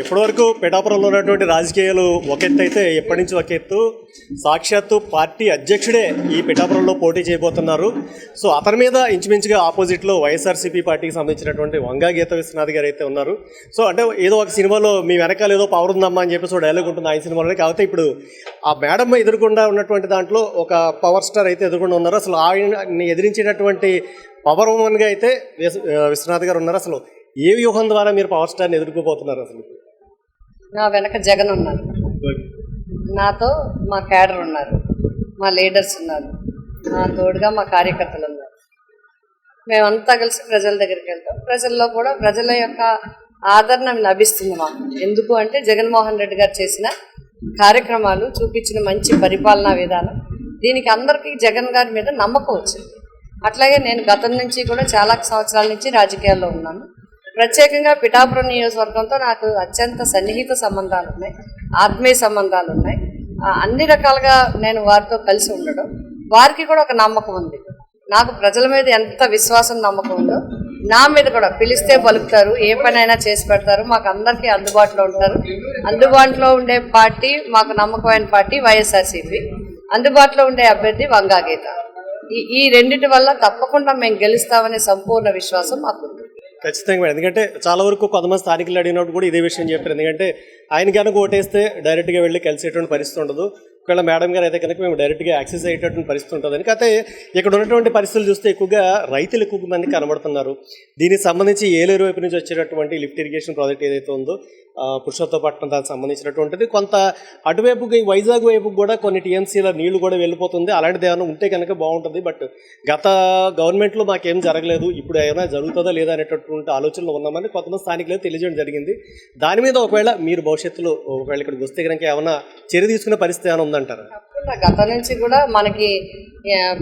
ఇప్పటివరకు పిఠాపురంలో ఉన్నటువంటి రాజకీయాలు ఒక ఎత్తు అయితే ఎప్పటి నుంచి ఒక ఎత్తు సాక్షాత్తు పార్టీ అధ్యక్షుడే ఈ పిఠాపురంలో పోటీ చేయబోతున్నారు. సో అతని మీద ఇంచుమించుగా ఆపోజిట్లో వైఎస్ఆర్సీపీ పార్టీకి సంబంధించినటువంటి వంగా గీత విశ్వనాథ్ గారు అయితే ఉన్నారు. సో అంటే ఏదో ఒక సినిమాలో మీ వెనకాల ఏదో పవర్ ఉందమ్మా అని చెప్పేసి ఒక డైలాగ్ ఉంటుంది ఆయన సినిమాలో. కాకపోతే ఇప్పుడు ఆ మేడం ఎదురుకుండా ఉన్నటువంటి దాంట్లో ఒక పవర్ స్టార్ అయితే ఎదురుకుండా ఉన్నారు. అసలు ఆయన్ని ఎదిరించేటటువంటి పవర్ ఉమెన్గా అయితే విశ్వనాథ్ గారు ఉన్నారు. అసలు ఏ వ్యూహం ద్వారా మీరు పవర్ స్టార్ని ఎదుర్కోబోతున్నారు? అసలు నా వెనక జగన్ ఉన్నారు, నాతో మా క్యాడర్ ఉన్నారు, మా లీడర్స్ ఉన్నారు, నా తోడుగా మా కార్యకర్తలు ఉన్నారు. మేమంతా కలిసి ప్రజల దగ్గరికి వెళ్తాం. ప్రజల్లో కూడా ప్రజల యొక్క ఆదరణ లభిస్తుంది మాకు. ఎందుకు అంటే జగన్మోహన్ రెడ్డి గారు చేసిన కార్యక్రమాలు, చూపించిన మంచి పరిపాలనా విధానం, దీనికి అందరికీ జగన్ గారి మీద నమ్మకం వచ్చింది. అట్లాగే నేను గతం నుంచి కూడా చాలా సంవత్సరాల నుంచి రాజకీయాల్లో ఉన్నాను. ప్రత్యేకంగా పిఠాపురం నియోజకవర్గంతో నాకు అత్యంత సన్నిహిత సంబంధాలు ఉన్నాయి, ఆత్మీయ సంబంధాలు ఉన్నాయి. అన్ని రకాలుగా నేను వారితో కలిసి ఉండడం, వారికి కూడా ఒక నమ్మకం ఉంది. నాకు ప్రజల మీద ఎంత విశ్వాసం, నమ్మకం ఉందో నా మీద కూడా పిలిస్తే పలుకుతారు, ఏ పనైనా చేసి పెడతారు, మాకు అందరికీ అందుబాటులో ఉంటారు. అందుబాటులో ఉండే పార్టీ, మాకు నమ్మకమైన పార్టీ వైఎస్ఆర్సీపీ, అందుబాటులో ఉండే అభ్యర్థి వంగా గీత. ఈ రెండింటి వల్ల తప్పకుండా మేము గెలుస్తామనే సంపూర్ణ విశ్వాసం మాకుంది. ఖచ్చితంగా. ఎందుకంటే చాలా వరకు కొంతమంది స్థానికులు అడిగినప్పుడు కూడా ఇదే విషయం చెప్పారు. ఎందుకంటే ఆయన కనుక ఓటేస్తే డైరెక్ట్గా వెళ్ళి కలిసేటువంటి పరిస్థితి ఉండదు. ఒకవేళ మేడం గారు అయితే కనుక మేము డైరెక్ట్గా యాక్సెస్ అయ్యేటటువంటి పరిస్థితి ఉంటుంది. కాకపోతే ఇక్కడ ఉన్నటువంటి పరిస్థితులు చూస్తే ఎక్కువగా రైతులు ఎక్కువ మంది కనబడుతున్నారు. దీనికి సంబంధించి ఏలేరు వైపు నుంచి వచ్చేటటువంటి లిఫ్ట్ ఇరిగేషన్ ప్రాజెక్ట్ ఏదైతే ఉందో పురుషోత్తపట్నం దానికి సంబంధించినటువంటిది కొంత అటువైపుకి వైజాగ్ వైపు కూడా కొన్ని టీఎంసీల నీళ్లు కూడా వెళ్ళిపోతుంది. అలాంటిది ఏమైనా ఉంటే కనుక బాగుంటుంది. బట్ గత గవర్నమెంట్లో మాకేం జరగలేదు, ఇప్పుడు ఏమైనా జరుగుతుందా లేదా అనేటటువంటి ఆలోచనలు ఉన్నామని కొంతమంది స్థానికులు తెలియజేయడం జరిగింది. దాని మీద ఒకవేళ మీరు భవిష్యత్తులో ఒకవేళ ఇక్కడికి వస్తే కనుక ఏమైనా చర్య తీసుకునే పరిస్థితి ఏమైనా ఉందంటారా? గత నుంచి కూడా మనకి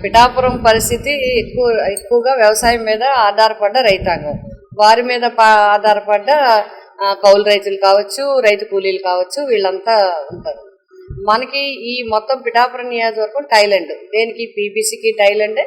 పిఠాపురం పరిస్థితి ఎక్కువగా వ్యవసాయం మీద ఆధారపడ్డ రైతాంగం, వారి మీద ఆధారపడ్డ కౌలు రైతులు కావచ్చు, రైతు కూలీలు కావచ్చు, వీళ్ళంతా ఉంటారు. మనకి ఈ మొత్తం పిఠాపురం నియోజకవర్గం టైలాండ్, దేనికి పీపీసీకి టైలాండే,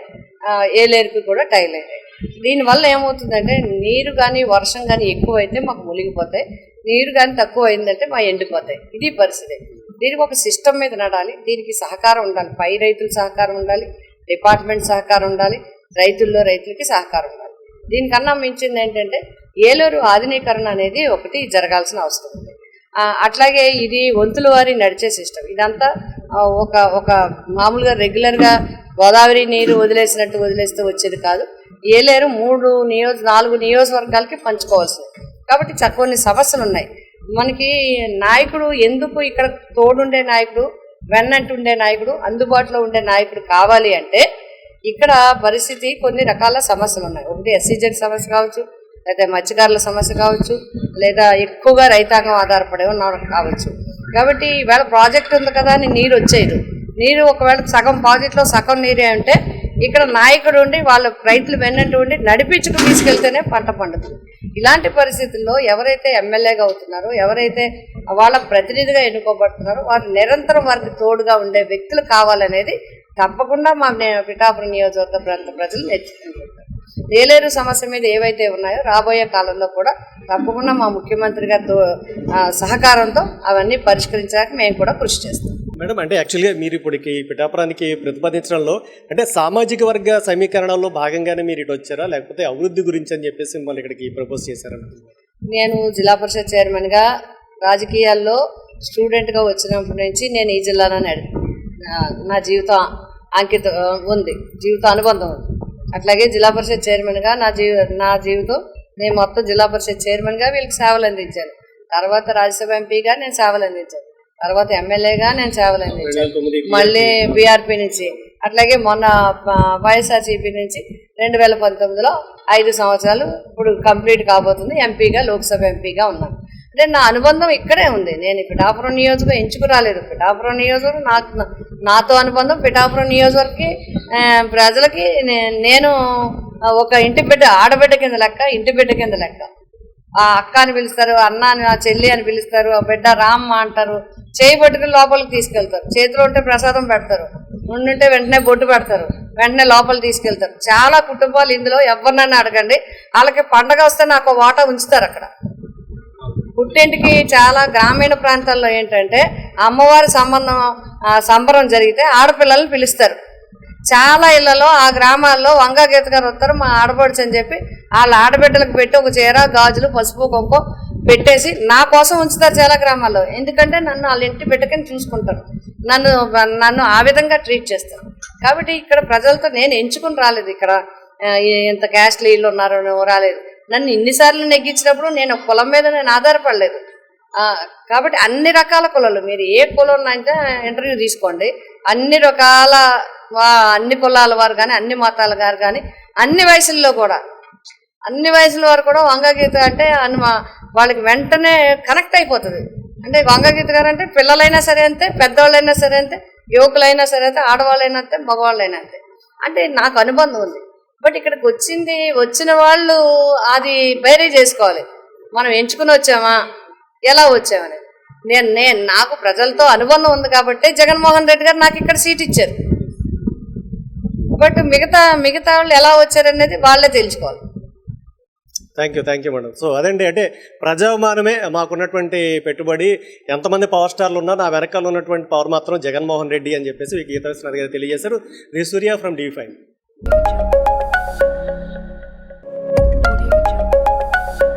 ఏలేరుకి కూడా టైలాండే. దీనివల్ల ఏమవుతుందంటే నీరు కానీ వర్షం కానీ ఎక్కువైతే మాకు మునిగిపోతాయి, నీరు కానీ తక్కువ అయిందంటే మా ఎండిపోతాయి. ఇది పరిస్థితి. దీనికి ఒక సిస్టమ్ మీద నడాలి, దీనికి సహకారం ఉండాలి, పై రైతుల సహకారం ఉండాలి, డిపార్ట్మెంట్ సహకారం ఉండాలి, రైతులకి సహకారం ఉండాలి. దీనికన్నా మించింది ఏంటంటే ఏలూరు ఆధునీకరణ అనేది ఒకటి జరగాల్సిన అవసరం ఉంది. అట్లాగే ఇది వంతుల వారి నడిచే సిస్టమ్. ఇదంతా ఒక మామూలుగా రెగ్యులర్గా గోదావరి నీరు వదిలేస్తే వచ్చేది కాదు. ఏలేరు 4 నియోజకవర్గాలకి పంచుకోవాల్సింది. కాబట్టి కొన్ని సమస్యలు ఉన్నాయి. మనకి నాయకుడు ఎందుకు ఇక్కడ తోడుండే నాయకుడు, వెన్నంటుండే నాయకుడు, అందుబాటులో ఉండే నాయకుడు కావాలి అంటే ఇక్కడ పరిస్థితి కొన్ని రకాల సమస్యలు ఉన్నాయి. ఒకటి ఎస్సీజెడ్ సమస్య కావచ్చు, లేదా మత్స్యకారుల సమస్య కావచ్చు, లేదా ఎక్కువగా రైతాంగం ఆధారపడే కావచ్చు. కాబట్టి ఈవేళ ప్రాజెక్ట్ ఉంది కదా అని నీరు వచ్చేది, నీరు ఒకవేళ సగం ప్రాజెక్టులో సగం నీరే అంటే ఇక్కడ నాయకుడు ఉండి వాళ్ళ రైతులు వెన్నట్టు ఉండి నడిపించుకు తీసుకెళ్తేనే పంట పండుతుంది. ఇలాంటి పరిస్థితుల్లో ఎవరైతే ఎమ్మెల్యేగా అవుతున్నారో, ఎవరైతే వాళ్ళ ప్రతినిధిగా ఎన్నుకోబడుతున్నారో వారు నిరంతరం వారికి తోడుగా ఉండే వ్యక్తులు కావాలనేది తప్పకుండా మా పిఠాపురం నియోజకవర్గ ప్రాంత ప్రజలు నేర్చుకుంటారు. ఏలేరు సమస్య మీద ఏవైతే ఉన్నాయో రాబోయే కాలంలో కూడా తప్పకుండా మా ముఖ్యమంత్రి గారితో సహకారంతో అవన్నీ పరిష్కరించడానికి మేము కూడా కృషి చేస్తాం. మేడం, అంటే యాక్చువల్గా మీరు ఇప్పటికి పిఠాపురానికి ప్రతిపాదించడంలో అంటే సామాజిక వర్గ సమీకరణలో భాగంగానే మీరు ఇటు వచ్చారా, లేకపోతే అభివృద్ధి గురించి అని చెప్పేసి మిమ్మల్ని ఇక్కడికి ప్రపోజ్ చేశారా? నేను జిల్లా పరిషత్ చైర్మన్గా రాజకీయాల్లో స్టూడెంట్గా వచ్చినప్పటి నుంచి నేను ఈ జిల్లాలోనే నా జీవితం అంకితం ఉంది, జీవిత అనుబంధం ఉంది. అట్లాగే జిల్లా పరిషత్ చైర్మన్గా నా జీవితం నేను మొత్తం జిల్లా పరిషత్ చైర్మన్గా వీళ్ళకి సేవలు అందించాను. తర్వాత రాజ్యసభ ఎంపీగా నేను సేవలు అందించాను, తర్వాత ఎమ్మెల్యేగా నేను సేవలు అందించాను, మళ్ళీ బీఆర్పీ నుంచి, అట్లాగే మొన్న వైఎస్ఆర్సీపీ నుంచి 2019లో 5 సంవత్సరాలు ఇప్పుడు కంప్లీట్ కాబోతుంది ఎంపీగా, లోక్సభ ఎంపీగా ఉన్నాను. అంటే నా అనుబంధం ఇక్కడే ఉంది. నేను పిఠాపురం నియోజకవర్గం ఎంచుకు రాలేదు. పిఠాపురం నియోజకవర్గం నాతో అనుబంధం. పిఠాపురం నియోజకవర్గకి ప్రజలకి నేను ఒక ఇంటి బిడ్డ, ఆడబిడ్డ కింద లెక్క, ఇంటి బిడ్డ కింద లెక్క. ఆ అక్క అని పిలుస్తారు, అన్న అని, ఆ చెల్లి అని పిలుస్తారు, ఆ బిడ్డ రామ్మ అంటారు, చేయి పట్టుకుని లోపలికి తీసుకెళ్తారు, చేతిలో ఉంటే ప్రసాదం పెడతారు, ఉండుంటే వెంటనే బొట్టు పెడతారు, వెంటనే లోపలికి తీసుకెళ్తారు. చాలా కుటుంబాలు ఇందులో ఎవరినైనా అడగండి, వాళ్ళకి పండగ వస్తే నాకు వాటా ఉంచుతారు అక్కడ. పుట్టింటికి చాలా గ్రామీణ ప్రాంతాల్లో ఏంటంటే అమ్మవారి సంబరం జరిగితే ఆడపిల్లల్ని పిలుస్తారు. చాలా ఇళ్లలో ఆ గ్రామాల్లో వంగా గీత గారు వస్తారు మా ఆడపడుచు అని చెప్పి వాళ్ళ ఆడబిడ్డలకు పెట్టి ఒక చీర గాజులు పసుపు కుంకుమ పెట్టేసి నా కోసం ఉంచుతారు చాలా గ్రామాల్లో. ఎందుకంటే నన్ను వాళ్ళ ఇంటి బిడ్డకని చూసుకుంటారు, నన్ను ఆ విధంగా ట్రీట్ చేస్తారు. కాబట్టి ఇక్కడ ప్రజలతో నేను ఎంచుకుని రాలేదు. ఇక్కడ ఇంత క్యాస్ట్లు వీళ్ళు ఉన్నారు రాలేదు. నన్ను ఇన్నిసార్లు నెగ్గించినప్పుడు నేను కులం మీద నేను ఆధారపడలేదు. కాబట్టి అన్ని రకాల కులాలు, మీరు ఏ కులం అయితే ఇంటర్వ్యూ తీసుకోండి, అన్ని రకాల అన్ని కులాల వారు కానీ అన్ని మతాల వారు కానీ అన్ని వయసుల్లో కూడా అన్ని వయసుల వారు కూడా వంగగీత అంటే వాళ్ళకి వెంటనే కనెక్ట్ అయిపోతుంది. అంటే వంగగీత గారు అంటే పిల్లలైనా సరే అంతే, పెద్దవాళ్ళైనా సరే అంతే, యువకులైనా సరే అంతే, ఆడవాళ్ళైనా అంతే, మగవాళ్ళైనా అంతే. అంటే నాకు అనుబంధం ఉంది. బట్ ఇక్కడికి వచ్చిన వాళ్ళు అది బేరీ చేసుకోవాలి, మనం ఎంచుకుని వచ్చామా ఎలా వచ్చామని. నాకు ప్రజలతో అనుబంధం ఉంది కాబట్టి జగన్మోహన్ రెడ్డి గారు నాకు ఇక్కడ సీట్ ఇచ్చారు. బట్ మిగతా వాళ్ళు ఎలా వచ్చారనేది వాళ్ళే తెలుసుకోవాలి. Thank you madam. సో అదండి, అంటే ప్రజాభిమానమే మాకున్నటువంటి పెట్టుబడి. ఎంతమంది పవర్ స్టార్లు ఉన్నా నా వెనకాల ఉన్నటువంటి పవర్ మాత్రం జగన్మోహన్ రెడ్డి అని చెప్పేసి గీతా విశ్వనాథ్ గారు తెలియజేశారు. శ్రీ సూర్య ఫ్రమ్ D5.